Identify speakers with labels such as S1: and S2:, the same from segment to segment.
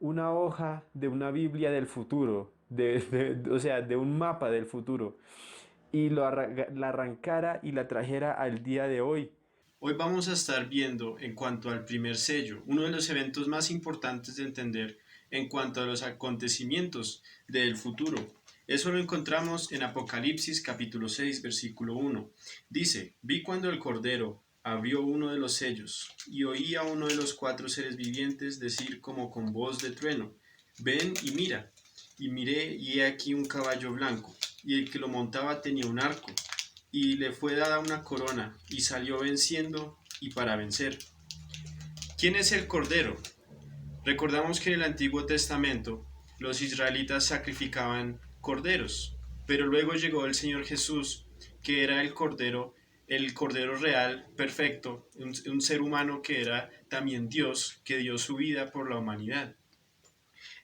S1: una hoja de una Biblia del futuro, o sea, de un mapa del futuro, y la arrancara y la trajera al día de hoy.
S2: Hoy vamos a estar viendo en cuanto al primer sello, uno de los eventos más importantes de entender en cuanto a los acontecimientos del futuro. Eso lo encontramos en Apocalipsis capítulo 6 versículo 1. Dice, vi cuando el Cordero abrió uno de los sellos y oí a uno de los cuatro seres vivientes decir como con voz de trueno, ven y mira. Y miré y he aquí un caballo blanco, y el que lo montaba tenía un arco y le fue dada una corona, y salió venciendo y para vencer. ¿Quién es el Cordero? Recordamos que en el Antiguo Testamento los israelitas sacrificaban corderos, pero luego llegó el Señor Jesús, que era el Cordero real, perfecto, un ser humano que era también Dios, que dio su vida por la humanidad.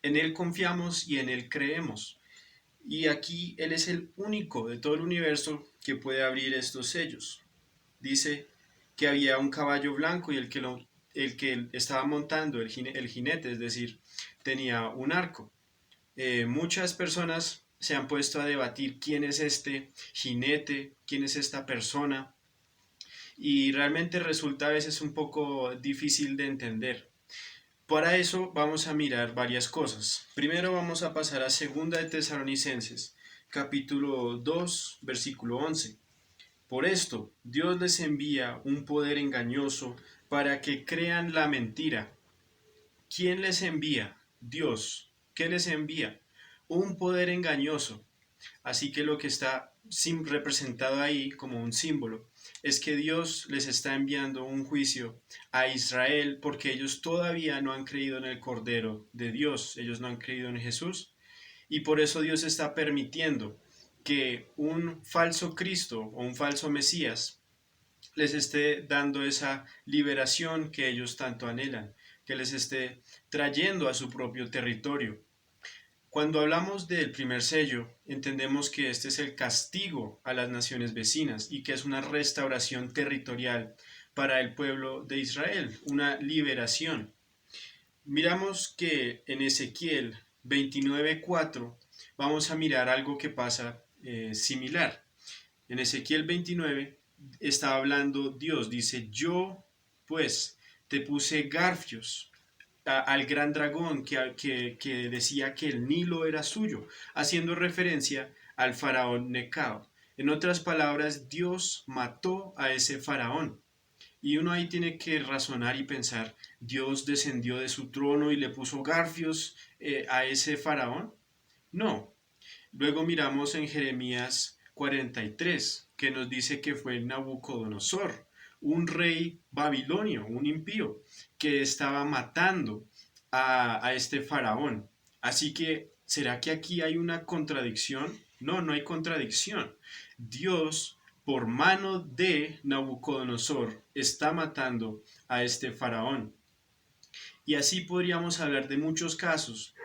S2: En Él confiamos y en Él creemos. Y aquí Él es el único de todo el universo que puede abrir estos sellos. Dice que había un caballo blanco y el que estaba montando, el jinete, es decir, tenía un arco. Muchas personas se han puesto a debatir quién es este jinete, quién es esta persona, y realmente resulta a veces un poco difícil de entender. Para eso vamos a mirar varias cosas. Primero vamos a pasar a Segunda de Tesalonicenses, capítulo 2, versículo 11. Por esto, Dios les envía un poder engañoso para que crean la mentira. ¿Quién les envía? Dios. ¿Qué les envía? Un poder engañoso. Así que lo que está representado ahí como un símbolo es que Dios les está enviando un juicio a Israel porque ellos todavía no han creído en el Cordero de Dios, ellos no han creído en Jesús, y por eso Dios está permitiendo que un falso Cristo o un falso Mesías les esté dando esa liberación que ellos tanto anhelan, que les esté trayendo a su propio territorio. Cuando hablamos del primer sello, entendemos que este es el castigo a las naciones vecinas y que es una restauración territorial para el pueblo de Israel, una liberación. Miramos que en Ezequiel 29:4 vamos a mirar algo que pasa similar. En Ezequiel 29 está hablando Dios, dice, yo pues te puse garfios al gran dragón que decía que el Nilo era suyo, haciendo referencia al faraón Necao. En otras palabras, Dios mató a ese faraón. Y uno ahí tiene que razonar y pensar, ¿Dios descendió de su trono y le puso garfios a ese faraón? No. Luego miramos en Jeremías 43, que nos dice que fue Nabucodonosor, un rey babilonio, un impío, que estaba matando a este faraón. Así que, ¿será que aquí hay una contradicción? No, no hay contradicción. Dios, por mano de Nabucodonosor, está matando a este faraón. Y así podríamos hablar de muchos casos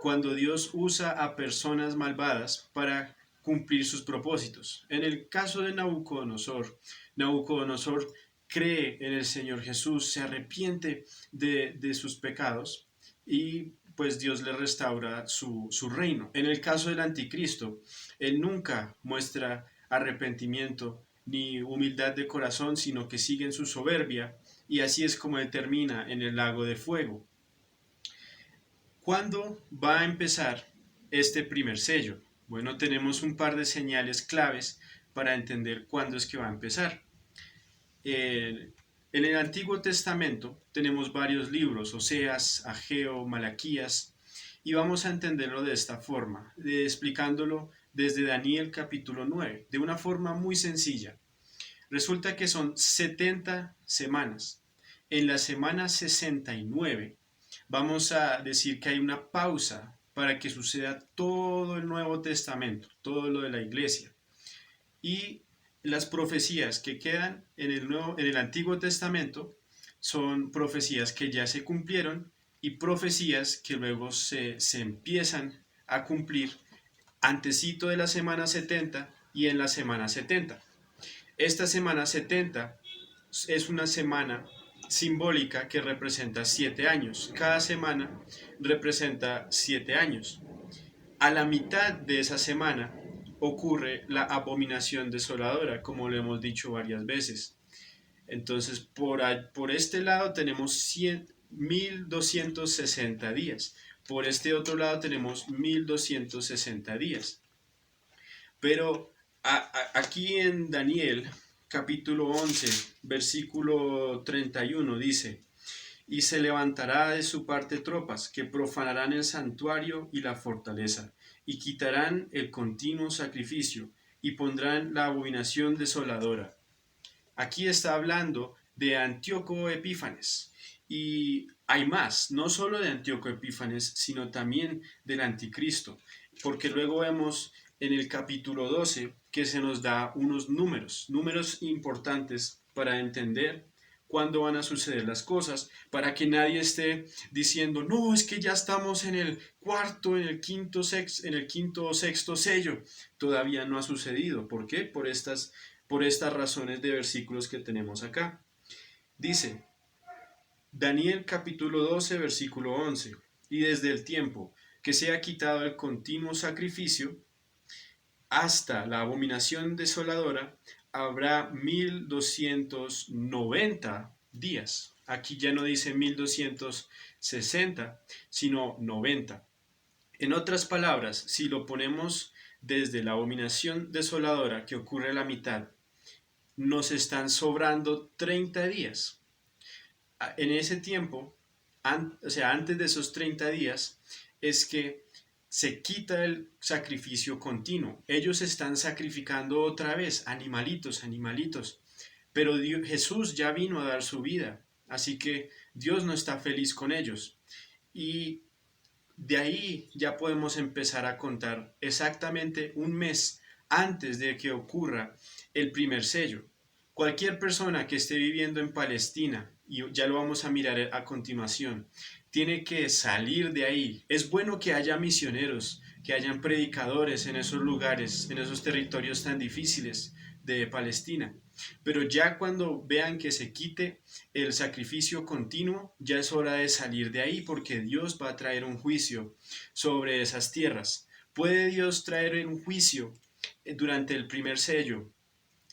S2: cuando Dios usa a personas malvadas para cumplir sus propósitos. En el caso de Nabucodonosor, Nabucodonosor cree en el Señor Jesús, se arrepiente de sus pecados y pues Dios le restaura su reino. En el caso del anticristo, él nunca muestra arrepentimiento ni humildad de corazón, sino que sigue en su soberbia, y así es como él termina en el lago de fuego. ¿Cuándo va a empezar este primer sello? Bueno, tenemos un par de señales claves para entender cuándo es que va a empezar. En el Antiguo Testamento tenemos varios libros, Oseas, Ageo, Malaquías, y vamos a entenderlo de esta forma, explicándolo desde Daniel capítulo 9, de una forma muy sencilla. Resulta que son 70 semanas. En la semana 69 vamos a decir que hay una pausa para que suceda todo el Nuevo Testamento, todo lo de la iglesia. Y las profecías que quedan en el Antiguo Testamento son profecías que ya se cumplieron y profecías que luego se empiezan a cumplir antesito de la semana 70 y en la semana 70. Esta semana 70 es una semana simbólica que representa 7 años. Cada semana representa 7 años. A la mitad de esa semana ocurre la abominación desoladora, como lo hemos dicho varias veces. Entonces, por este lado tenemos 1260 días. Por este otro lado tenemos 1260 días. Pero aquí en Daniel, capítulo 11, versículo 31, dice: y se levantará de su parte tropas que profanarán el santuario y la fortaleza, y quitarán el continuo sacrificio, y pondrán la abominación desoladora. Aquí está hablando de Antíoco Epífanes. Y hay más, no solo de Antíoco Epífanes, sino también del anticristo, porque luego vemos en el capítulo 12 que se nos da unos números importantes para entender cuándo van a suceder las cosas, para que nadie esté diciendo, no, es que ya estamos en el cuarto, en el quinto o sexto sello. Todavía no ha sucedido. ¿Por qué? Por estas razones de versículos que tenemos acá. Dice, Daniel capítulo 12, versículo 11, y desde el tiempo que se ha quitado el continuo sacrificio hasta la abominación desoladora, habrá 1290 días. Aquí ya no dice 1260, sino 90. En otras palabras, si lo ponemos desde la abominación desoladora que ocurre a la mitad, nos están sobrando 30 días. En ese tiempo, o sea, antes de esos 30 días, es que se quita el sacrificio continuo. Ellos están sacrificando otra vez animalitos, pero Jesús ya vino a dar su vida, así que Dios no está feliz con ellos. Y de ahí ya podemos empezar a contar exactamente un mes antes de que ocurra el primer sello. Cualquier persona que esté viviendo en Palestina, y ya lo vamos a mirar a continuación, tiene que salir de ahí. Es bueno que haya misioneros, que hayan predicadores en esos lugares, en esos territorios tan difíciles de Palestina. Pero ya cuando vean que se quite el sacrificio continuo, ya es hora de salir de ahí, porque Dios va a traer un juicio sobre esas tierras. ¿Puede Dios traer un juicio durante el primer sello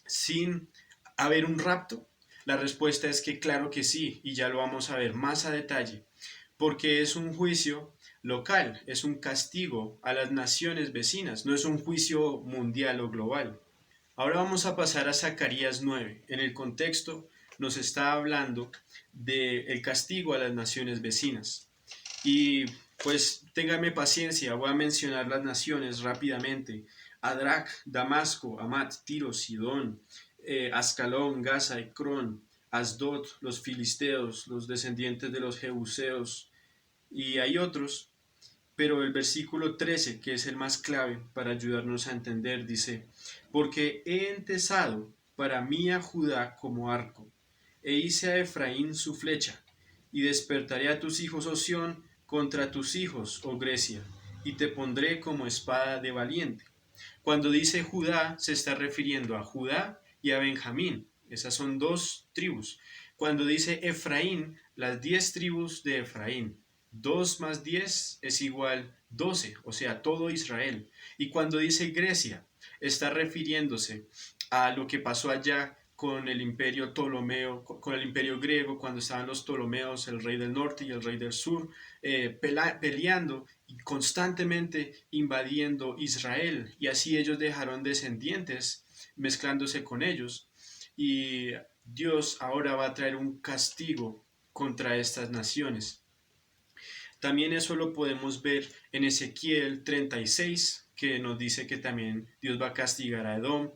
S2: sin haber un rapto? La respuesta es que claro que sí, y ya lo vamos a ver más a detalle, porque es un juicio local, es un castigo a las naciones vecinas, no es un juicio mundial o global. Ahora vamos a pasar a Zacarías 9. En el contexto nos está hablando del castigo a las naciones vecinas. Y pues téngame paciencia, voy a mencionar las naciones rápidamente. Adrac, Damasco, Amat, Tiro, Sidón, Ascalón, Gaza, Ecrón, Asdod, los filisteos, los descendientes de los jebuseos, y hay otros. Pero el versículo 13, que es el más clave para ayudarnos a entender, dice, porque he entesado para mí a Judá como arco, e hice a Efraín su flecha, y despertaré a tus hijos, oh Sión, contra tus hijos, oh Grecia, y te pondré como espada de valiente. Cuando dice Judá, se está refiriendo a Judá y a Benjamín. Esas son dos tribus. Cuando dice Efraín, las 10 tribus de Efraín. 2 más 10 es igual 12, o sea, todo Israel. Y cuando dice Grecia, está refiriéndose a lo que pasó allá con el imperio Ptolomeo, con el imperio griego, cuando estaban los Ptolomeos, el rey del norte y el rey del sur, peleando y constantemente invadiendo Israel. Y así ellos dejaron descendientes mezclándose con ellos. Y Dios ahora va a traer un castigo contra estas naciones. También eso lo podemos ver en Ezequiel 36, que nos dice que también Dios va a castigar a Edom.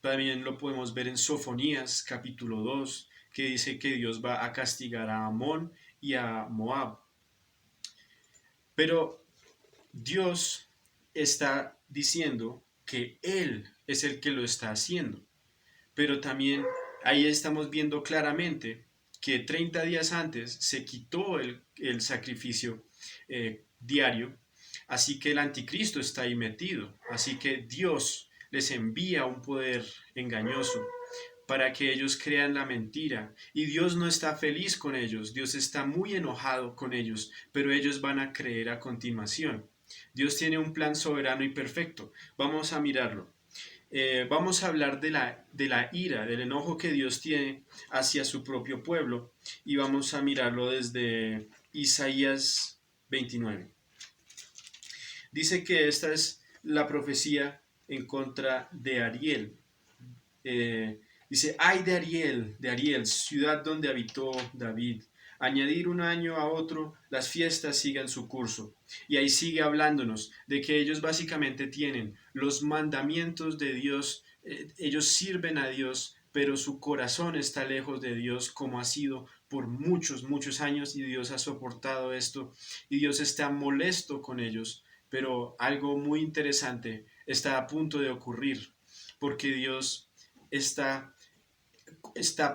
S2: También lo podemos ver en Sofonías capítulo 2, que dice que Dios va a castigar a Amón y a Moab. Pero Dios está diciendo que Él es el que lo está haciendo. Pero también ahí estamos viendo claramente que 30 días antes se quitó el sacrificio diario, así que el anticristo está ahí metido, así que Dios les envía un poder engañoso para que ellos crean la mentira. Y Dios no está feliz con ellos, Dios está muy enojado con ellos, pero ellos van a creer a continuación. Dios tiene un plan soberano y perfecto. Vamos a mirarlo. Vamos a hablar de la ira, del enojo que Dios tiene hacia su propio pueblo y vamos a mirarlo desde Isaías 29. Dice que esta es la profecía en contra de Ariel. Dice, ay de Ariel, ciudad donde habitó David. Añadir un año a otro, las fiestas siguen su curso. Y ahí sigue hablándonos de que ellos básicamente tienen los mandamientos de Dios, ellos sirven a Dios, pero su corazón está lejos de Dios como ha sido por muchos, muchos años y Dios ha soportado esto y Dios está molesto con ellos. Pero algo muy interesante está a punto de ocurrir porque Dios está,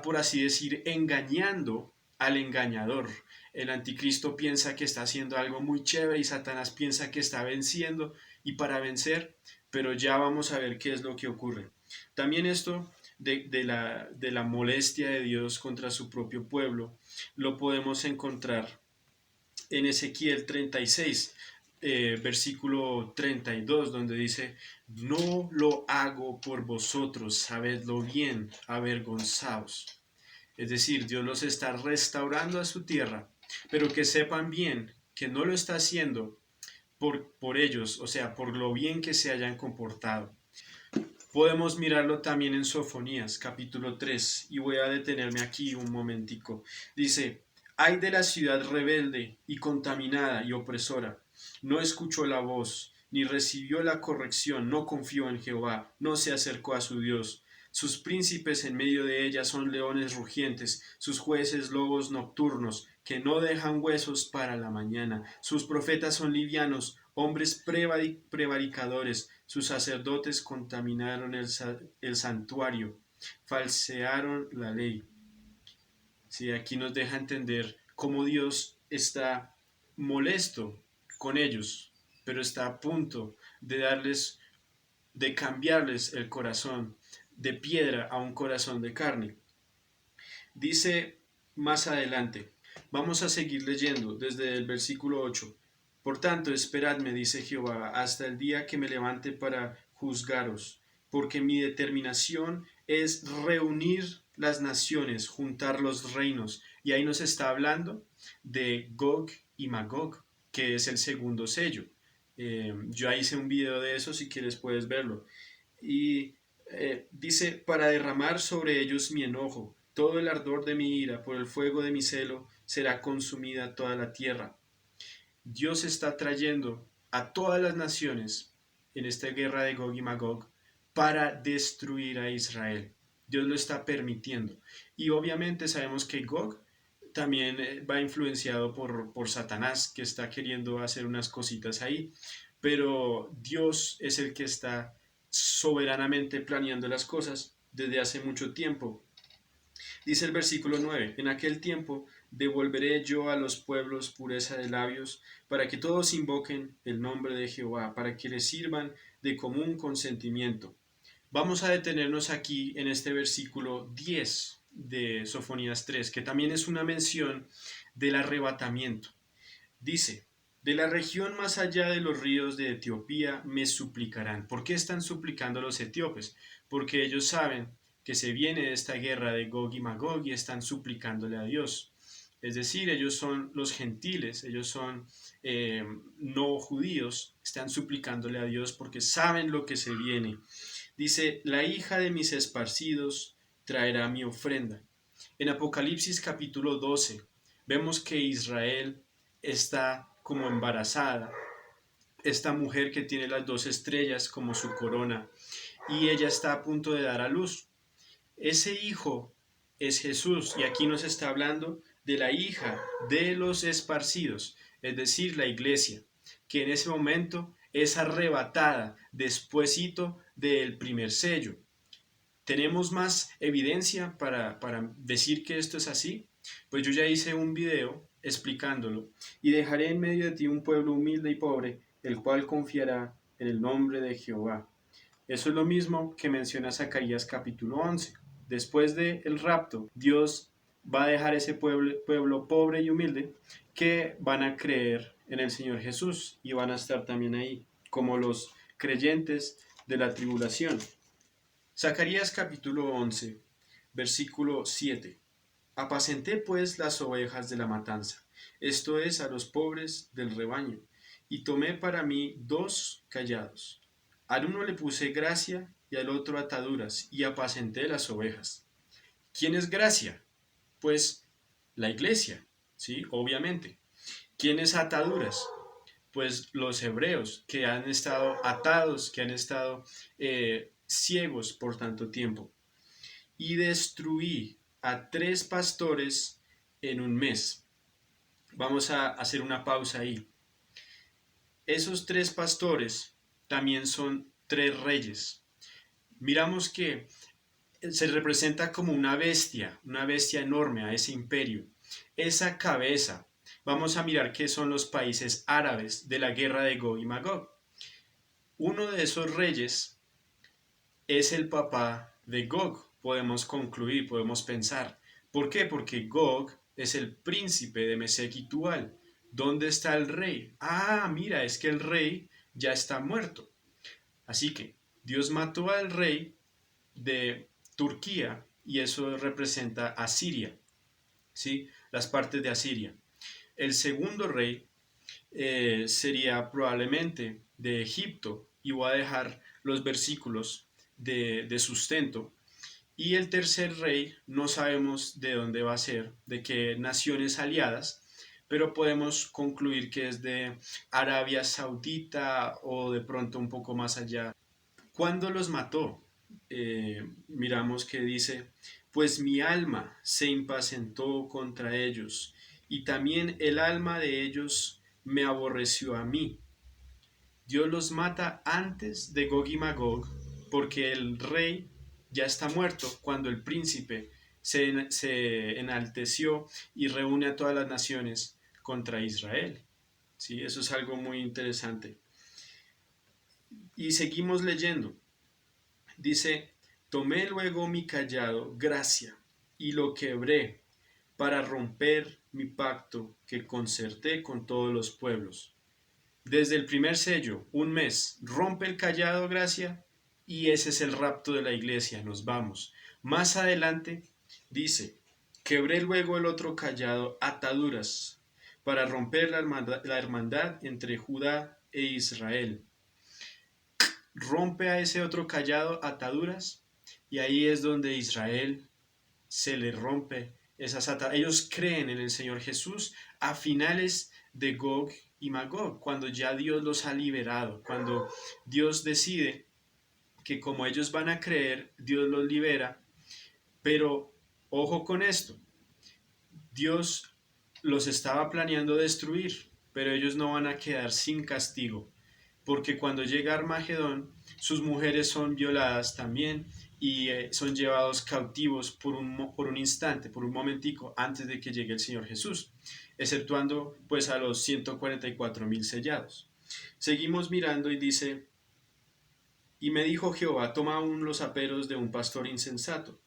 S2: por así decir, engañando al engañador. El anticristo piensa que está haciendo algo muy chévere y Satanás piensa que está venciendo y para vencer, pero ya vamos a ver qué es lo que ocurre. También esto de la molestia de Dios contra su propio pueblo lo podemos encontrar en Ezequiel 36, versículo 32, donde dice, no lo hago por vosotros, sabedlo bien, avergonzaos. Es decir, Dios los está restaurando a su tierra, pero que sepan bien que no lo está haciendo por ellos, o sea, por lo bien que se hayan comportado. Podemos mirarlo también en Sofonías, capítulo 3, y voy a detenerme aquí un momentico. Dice, ay de la ciudad rebelde y contaminada y opresora, no escuchó la voz, ni recibió la corrección, no confió en Jehová, no se acercó a su Dios. Sus príncipes en medio de ella son leones rugientes, sus jueces lobos nocturnos, que no dejan huesos para la mañana. Sus profetas son livianos, hombres prevaricadores, sus sacerdotes contaminaron el santuario, falsearon la ley. Sí, aquí nos deja entender cómo Dios está molesto con ellos, pero está a punto de cambiarles el corazón de piedra a un corazón de carne. Dice más adelante, vamos a seguir leyendo desde el versículo 8. Por tanto, esperadme, dice Jehová, hasta el día que me levante para juzgaros, porque mi determinación es reunir las naciones, juntar los reinos. Y ahí nos está hablando de Gog y Magog, que es el segundo sello. Yo hice un video de eso, si quieres puedes verlo. Y dice, para derramar sobre ellos mi enojo, todo el ardor de mi ira, por el fuego de mi celo, será consumida toda la tierra. Dios está trayendo a todas las naciones en esta guerra de Gog y Magog para destruir a Israel. Dios lo está permitiendo. Y obviamente sabemos que Gog también va influenciado por Satanás, que está queriendo hacer unas cositas ahí. Pero Dios es el que está soberanamente planeando las cosas desde hace mucho tiempo. Dice el versículo 9, en aquel tiempo devolveré yo a los pueblos pureza de labios, para que todos invoquen el nombre de Jehová, para que les sirvan de común consentimiento. Vamos a detenernos aquí en este versículo 10 de Sofonías 3, que también es una mención del arrebatamiento. Dice, de la región más allá de los ríos de Etiopía me suplicarán. ¿Por qué están suplicando los etíopes? Porque ellos saben que se viene esta guerra de Gog y Magog y están suplicándole a Dios. Es decir, ellos son los gentiles, ellos son no judíos, están suplicándole a Dios porque saben lo que se viene. Dice, la hija de mis esparcidos traerá mi ofrenda. En Apocalipsis capítulo 12 vemos que Israel está como embarazada, esta mujer que tiene las dos estrellas como su corona, y ella está a punto de dar a luz. Ese hijo es Jesús, y aquí nos está hablando de la hija de los esparcidos, es decir, la iglesia, que en ese momento es arrebatada despuesito del primer sello. ¿Tenemos más evidencia para decir que esto es así? Pues yo ya hice un video explicándolo. Y dejaré en medio de ti un pueblo humilde y pobre, el cual confiará en el nombre de Jehová. Eso es lo mismo que menciona Zacarías capítulo 11. después del rapto, Dios va a dejar ese pueblo pobre y humilde que van a creer en el Señor Jesús y van a estar también ahí, como los creyentes de la tribulación. Zacarías capítulo 11, versículo 7. Apacenté pues las ovejas de la matanza, esto es, a los pobres del rebaño, y tomé para mí 2 callados. Al uno le puse gracia y al otro ataduras, y apacenté las ovejas. ¿Quién es gracia? Pues la iglesia, ¿sí? Obviamente. ¿Quién es ataduras? Pues los hebreos que han estado atados, que han estado ciegos por tanto tiempo. Y destruí a 3 pastores en un mes. Vamos a hacer una pausa ahí. Esos 3 pastores también son 3 reyes. Miramos que se representa como una bestia enorme a ese imperio. Esa cabeza, vamos a mirar qué son los países árabes de la guerra de Gog y Magog. Uno de esos reyes es el papá de Gog, podemos concluir, podemos pensar. ¿Por qué? Porque Gog es el príncipe de Mesec y Tubal. ¿Dónde está el rey? Ah, mira, es que el rey ya está muerto. Así que Dios mató al rey de Turquía y eso representa a Siria, ¿sí? Las partes de Asiria. El segundo rey sería probablemente de Egipto y voy a dejar los versículos de sustento. Y el tercer rey no sabemos de dónde va a ser, de qué naciones aliadas, pero podemos concluir que es de Arabia Saudita o de pronto un poco más allá. ¿Cuándo los mató? Miramos que dice, pues mi alma se impacientó contra ellos, y también el alma de ellos me aborreció a mí. Dios los mata antes de Gog y Magog, porque el rey ya está muerto cuando el príncipe se enalteció y reúne a todas las naciones contra Israel. ¿Sí? Eso es algo muy interesante. Y seguimos leyendo. Dice, tomé luego mi callado, gracia, y lo quebré para romper mi pacto que concerté con todos los pueblos. Desde el primer sello, un mes, rompe el callado, gracia, y ese es el rapto de la iglesia, nos vamos. Más adelante dice, quebré luego el otro callado, ataduras, para romper la hermandad entre Judá e Israel. Rompe a ese otro callado, ataduras, y ahí es donde Israel se le rompe esas ataduras. Ellos creen en el Señor Jesús a finales de Gog y Magog, cuando ya Dios los ha liberado, cuando Dios decide que como ellos van a creer, Dios los libera, pero ojo con esto, Dios los estaba planeando destruir, pero ellos no van a quedar sin castigo, porque cuando llega Armagedón, sus mujeres son violadas también y son llevados cautivos por un instante, por un momentico, antes de que llegue el Señor Jesús, exceptuando pues a los 144,000 sellados. Seguimos mirando y dice, y me dijo Jehová, toma aún los aperos de un pastor insensato,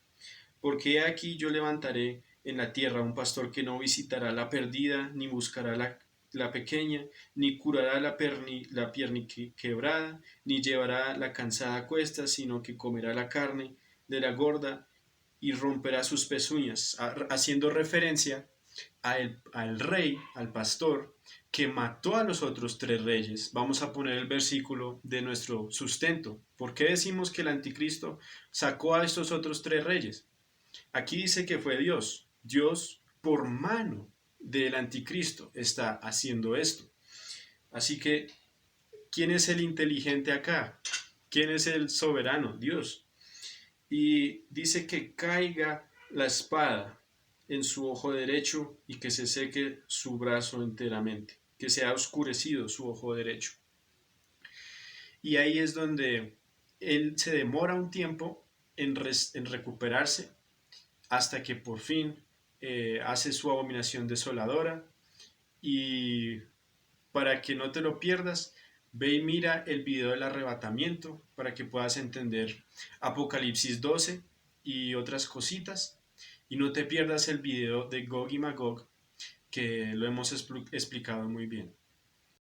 S2: porque he aquí yo levantaré en la tierra un pastor que no visitará la perdida, ni buscará la pequeña, ni curará la pierna quebrada, ni llevará la cansada a cuestas, sino que comerá la carne de la gorda y romperá sus pezuñas, haciendo referencia al rey, al pastor, que mató a los otros 3 reyes. Vamos a poner el versículo de nuestro sustento. ¿Por qué decimos que el anticristo sacó a estos otros 3 reyes? Aquí dice que fue Dios. Dios, por mano del anticristo, está haciendo esto. Así que, ¿quién es el inteligente acá? ¿Quién es el soberano? Dios. Y dice que caiga la espada en su ojo derecho y que se seque su brazo enteramente, que sea oscurecido su ojo derecho. Y ahí es donde él se demora un tiempo en recuperarse hasta que por fin hace su abominación desoladora. Y para que no te lo pierdas, ve y mira el video del arrebatamiento para que puedas entender Apocalipsis 12 y otras cositas. Y no te pierdas el video de Gog y Magog, que lo hemos explicado muy bien.